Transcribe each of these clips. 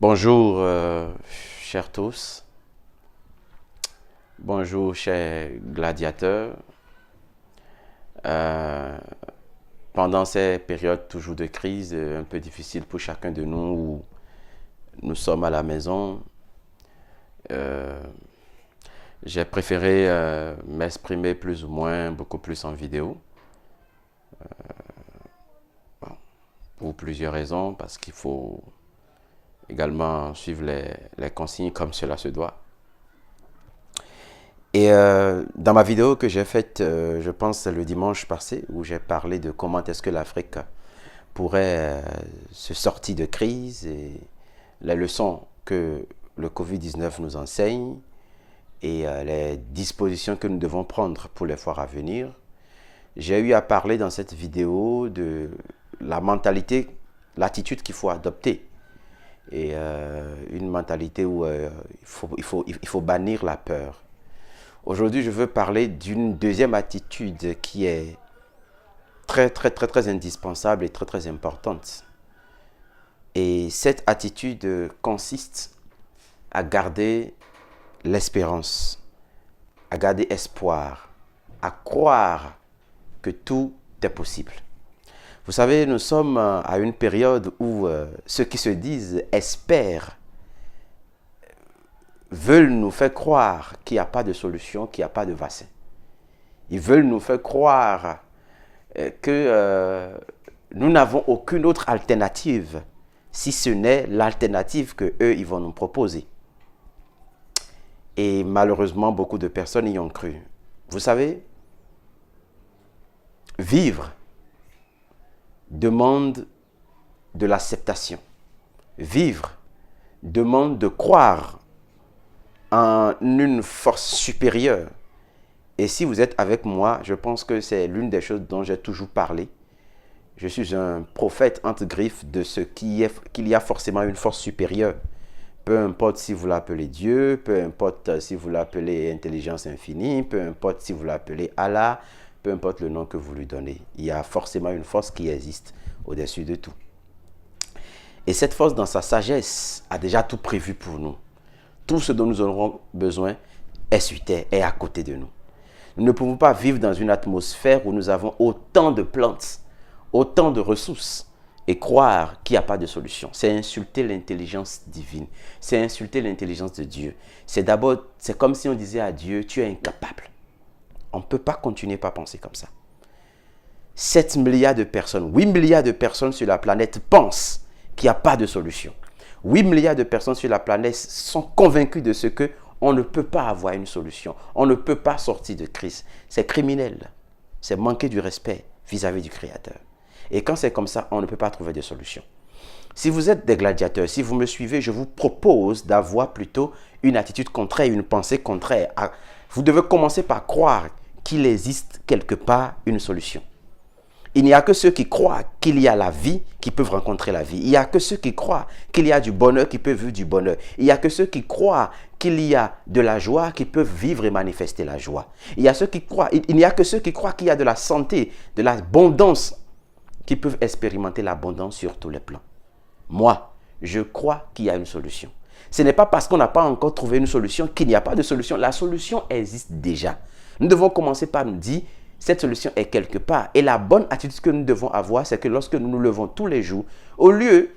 Bonjour, chers tous. Bonjour, chers gladiateurs. Euh, Pendant ces périodes toujours de crise, un peu difficiles pour chacun de nous, où nous sommes à la maison, euh, j'ai préféré m'exprimer plus ou moins, beaucoup plus en vidéo, pour plusieurs raisons, parce qu'il faut également suivre les consignes comme cela se doit. Et dans ma vidéo que j'ai faite, je pense le dimanche passé, où j'ai parlé de comment est-ce que l'Afrique pourrait se sortir de crise et les leçons que le Covid-19 nous enseigne et les dispositions que nous devons prendre pour les fois à venir. J'ai eu à parler dans cette vidéo de la mentalité, l'attitude qu'il faut adopter. Et une mentalité où il faut bannir la peur. Aujourd'hui, je veux parler d'une deuxième attitude qui est très indispensable et très importante. Et cette attitude consiste à garder l'espérance, à garder espoir, à croire que tout est possible. Vous savez, nous sommes à une période où ceux qui se disent experts veulent nous faire croire qu'il n'y a pas de solution, qu'il n'y a pas de vaccin. Ils veulent nous faire croire que nous n'avons aucune autre alternative, si ce n'est l'alternative qu'eux, ils vont nous proposer. Et malheureusement, beaucoup de personnes y ont cru. Vous savez, vivre demande de l'acceptation. Vivre demande de croire en une force supérieure. Et si vous êtes avec moi, je pense que c'est l'une des choses dont j'ai toujours parlé. Je suis un prophète entre griffes de ce qu'il y a forcément une force supérieure. Peu importe si vous l'appelez Dieu, peu importe si vous l'appelez intelligence infinie, peu importe si vous l'appelez Allah, peu importe le nom que vous lui donnez. Il y a forcément une force qui existe au-dessus de tout. Et cette force, dans sa sagesse, a déjà tout prévu pour nous. Tout ce dont nous aurons besoin est sur terre, est à côté de nous. Nous ne pouvons pas vivre dans une atmosphère où nous avons autant de plantes, autant de ressources et croire qu'il n'y a pas de solution. C'est insulter l'intelligence divine. C'est insulter l'intelligence de Dieu. C'est comme si on disait à Dieu, tu es incapable. On ne peut pas continuer à penser comme ça. 7 milliards de personnes, 8 milliards de personnes sur la planète pensent qu'il n'y a pas de solution. 8 milliards de personnes sur la planète sont convaincus de ce que on ne peut pas avoir une solution. On ne peut pas sortir de crise. C'est criminel. C'est manquer du respect vis-à-vis du Créateur. Et quand c'est comme ça, on ne peut pas trouver de solution. Si vous êtes des gladiateurs, si vous me suivez, je vous propose d'avoir plutôt une attitude contraire, une pensée contraire. Vous devez commencer par croire qu'il existe quelque part une solution. Il n'y a que ceux qui croient qu'il y a la vie qui peuvent rencontrer la vie. Il n'y a que ceux qui croient qu'il y a du bonheur qui peuvent vivre du bonheur. Il n'y a que ceux qui croient qu'il y a de la joie qui peuvent vivre et manifester la joie. Il n'y a que ceux qui croient qu'il y a de la santé, de l'abondance qui peuvent expérimenter l'abondance sur tous les plans. Moi, je crois qu'il y a une solution. Ce n'est pas parce qu'on n'a pas encore trouvé une solution qu'il n'y a pas de solution. La solution existe déjà. Nous devons commencer par nous dire, cette solution est quelque part. Et la bonne attitude que nous devons avoir, c'est que lorsque nous nous levons tous les jours, au lieu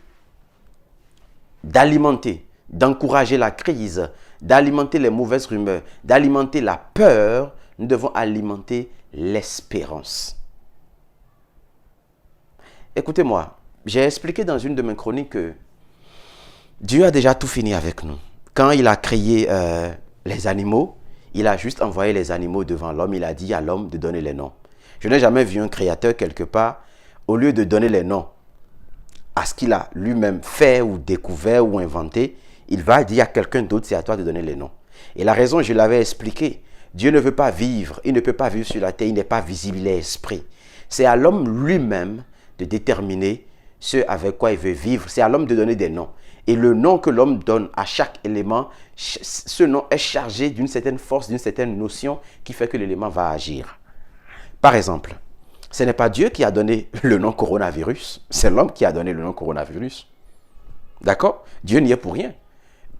d'alimenter, d'encourager la crise, d'alimenter les mauvaises rumeurs, d'alimenter la peur, nous devons alimenter l'espérance. Écoutez-moi, j'ai expliqué dans une de mes chroniques que Dieu a déjà tout fini avec nous. Quand il a créé les animaux, il a juste envoyé les animaux devant l'homme. Il a dit à l'homme de donner les noms. Je n'ai jamais vu un créateur quelque part, au lieu de donner les noms à ce qu'il a lui-même fait ou découvert ou inventé, il va dire à quelqu'un d'autre, c'est à toi de donner les noms. Et la raison, je l'avais expliqué. Dieu ne veut pas vivre, il ne peut pas vivre sur la terre, il n'est pas visible, il est esprit. C'est à l'homme lui-même de déterminer ce avec quoi il veut vivre. C'est à l'homme de donner des noms. Et le nom que l'homme donne à chaque élément, ce nom est chargé d'une certaine force, d'une certaine notion qui fait que l'élément va agir. Par exemple, ce n'est pas Dieu qui a donné le nom coronavirus, c'est l'homme qui a donné le nom coronavirus. D'accord? Dieu n'y est pour rien.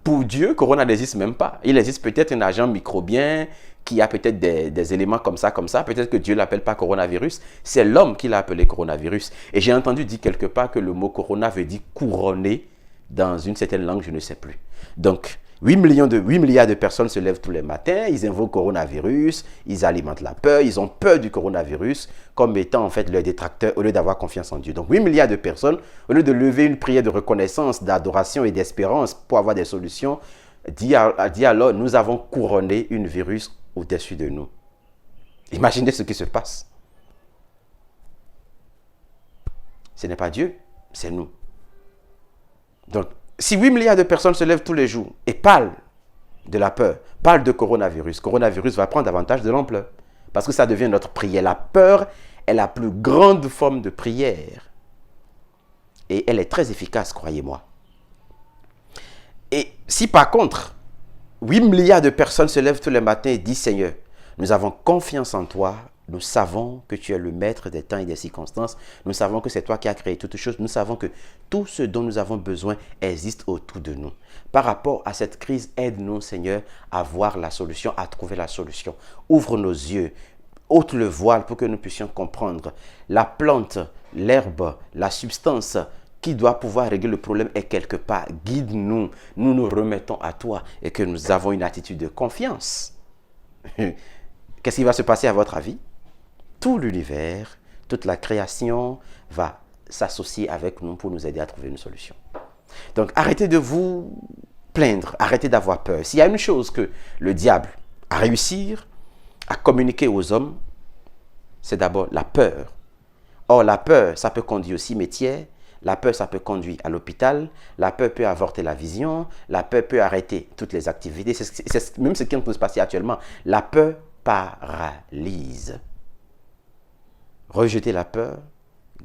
Pour Dieu, Corona n'existe même pas. Il existe peut-être un agent microbien qui a peut-être des éléments comme ça, comme ça. Peut-être que Dieu ne l'appelle pas coronavirus. C'est l'homme qui l'a appelé coronavirus. Et j'ai entendu dire quelque part que le mot corona veut dire couronner dans une certaine langue, je ne sais plus. Donc, 8 milliards de personnes se lèvent tous les matins, ils invoquent coronavirus, ils alimentent la peur, ils ont peur du coronavirus comme étant en fait leur détracteur au lieu d'avoir confiance en Dieu. Donc 8 milliards de personnes, au lieu de lever une prière de reconnaissance, d'adoration et d'espérance pour avoir des solutions, dit alors, nous avons couronné une virus au-dessus de nous. Imaginez ce qui se passe. Ce n'est pas Dieu, c'est nous. Donc, si 8 milliards de personnes se lèvent tous les jours et parlent de la peur, parlent de coronavirus, coronavirus va prendre davantage de l'ampleur. Parce que ça devient notre prière. La peur est la plus grande forme de prière. Et elle est très efficace, croyez-moi. Et si par contre, 8 milliards de personnes se lèvent tous les matins et disent, Seigneur, nous avons confiance en toi, nous savons que tu es le maître des temps et des circonstances, nous savons que c'est toi qui as créé toutes choses, nous savons que tout ce dont nous avons besoin existe autour de nous. Par rapport à cette crise, aide-nous, Seigneur, à voir la solution, à trouver la solution. Ouvre nos yeux, ôte le voile pour que nous puissions comprendre. La plante, l'herbe, la substance qui doit pouvoir régler le problème est quelque part. Guide-nous, nous nous remettons à toi et que nous avons une attitude de confiance. Qu'est-ce qui va se passer à votre avis? Tout l'univers, toute la création va s'associer avec nous pour nous aider à trouver une solution. Donc arrêtez de vous plaindre, arrêtez d'avoir peur. S'il y a une chose que le diable a réussi à communiquer aux hommes, c'est d'abord la peur. Or la peur, ça peut conduire au cimetière, la peur, ça peut conduire à l'hôpital, la peur peut avorter la vision, la peur peut arrêter toutes les activités. C'est même ce qui peut se passer actuellement. La peur paralyse. Rejetez la peur,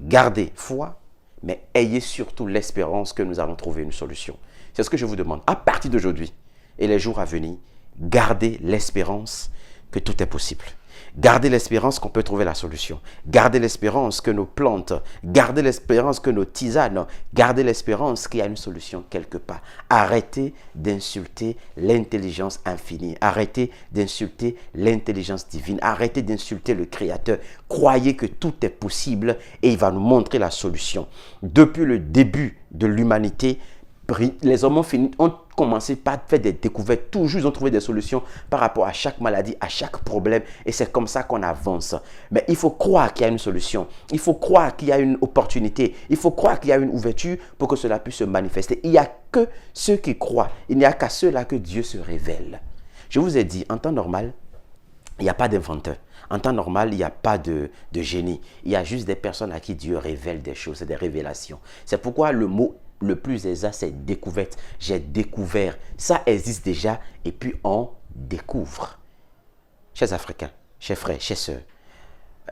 gardez foi, mais ayez surtout l'espérance que nous allons trouver une solution. C'est ce que je vous demande. À partir d'aujourd'hui et les jours à venir, gardez l'espérance que tout est possible. Gardez l'espérance qu'on peut trouver la solution. Gardez l'espérance que nos plantes, gardez l'espérance que nos tisanes, gardez l'espérance qu'il y a une solution quelque part. Arrêtez d'insulter l'intelligence infinie. Arrêtez d'insulter l'intelligence divine. Arrêtez d'insulter le Créateur. Croyez que tout est possible et il va nous montrer la solution. Depuis le début de l'humanité, les hommes ont commencé par faire des découvertes. Toujours, ils ont trouvé des solutions par rapport à chaque maladie, à chaque problème. Et c'est comme ça qu'on avance. Mais il faut croire qu'il y a une solution. Il faut croire qu'il y a une opportunité. Il faut croire qu'il y a une ouverture pour que cela puisse se manifester. Il n'y a que ceux qui croient. Il n'y a qu'à ceux-là que Dieu se révèle. Je vous ai dit, en temps normal, il n'y a pas d'inventeur. En temps normal, il n'y a pas de génie. Il y a juste des personnes à qui Dieu révèle des choses, des révélations. C'est pourquoi le mot le plus exact, c'est découverte. J'ai découvert. Ça existe déjà et puis on découvre. Chers Africains, chers frères, chers sœurs,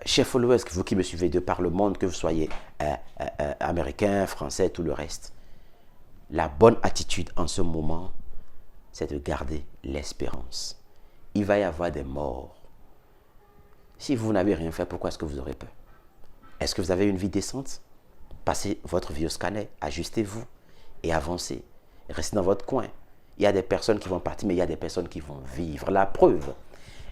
chers followers, vous qui me suivez de par le monde, que vous soyez américains, français, tout le reste, la bonne attitude en ce moment, c'est de garder l'espérance. Il va y avoir des morts. Si vous n'avez rien fait, pourquoi est-ce que vous aurez peur? Est-ce que vous avez une vie décente? Passez votre vie au scanner, ajustez-vous et avancez. Restez dans votre coin. Il y a des personnes qui vont partir, mais il y a des personnes qui vont vivre. La preuve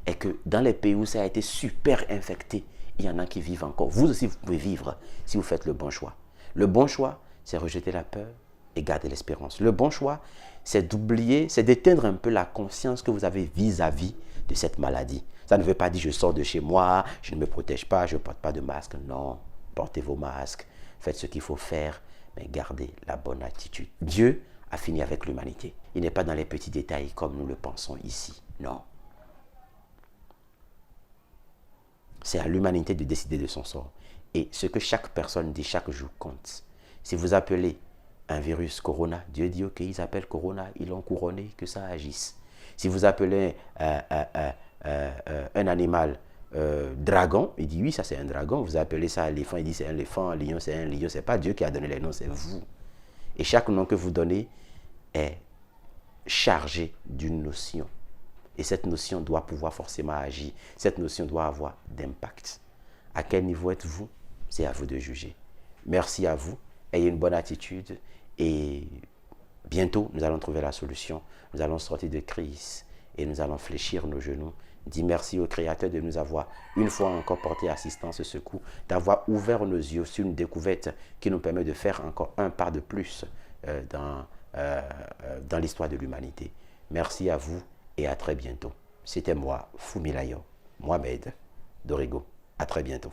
est que dans les pays où ça a été super infecté, il y en a qui vivent encore. Vous aussi, vous pouvez vivre si vous faites le bon choix. Le bon choix, c'est rejeter la peur et garder l'espérance. Le bon choix, c'est d'oublier, c'est d'éteindre un peu la conscience que vous avez vis-à-vis de cette maladie. Ça ne veut pas dire je sors de chez moi, je ne me protège pas, je ne porte pas de masque. Non, portez vos masques. Faites ce qu'il faut faire, mais gardez la bonne attitude. Dieu a fini avec l'humanité. Il n'est pas dans les petits détails comme nous le pensons ici. Non. C'est à l'humanité de décider de son sort. Et ce que chaque personne dit chaque jour compte. Si vous appelez un virus Corona, Dieu dit ok, ils appellent Corona, ils l'ont couronné, que ça agisse. Si vous appelez un animal dragon, il dit oui, ça c'est un dragon. Vous appelez ça éléphant, il dit c'est un éléphant, lion c'est un lion. C'est pas Dieu qui a donné les noms, c'est vous. Et chaque nom que vous donnez est chargé d'une notion. Et cette notion doit pouvoir forcément agir. Cette notion doit avoir d'impact. À quel niveau êtes-vous? C'est à vous de juger. Merci à vous. Ayez une bonne attitude et Bientôt, nous allons trouver la solution. Nous allons sortir de crise et nous allons fléchir nos genoux. Dis merci au Créateur de nous avoir une fois encore porté assistance et secours, d'avoir ouvert nos yeux sur une découverte qui nous permet de faire encore un pas de plus dans l'histoire de l'humanité. Merci à vous et à très bientôt. C'était moi, Fumilayo, Mohamed Dorigo. À très bientôt.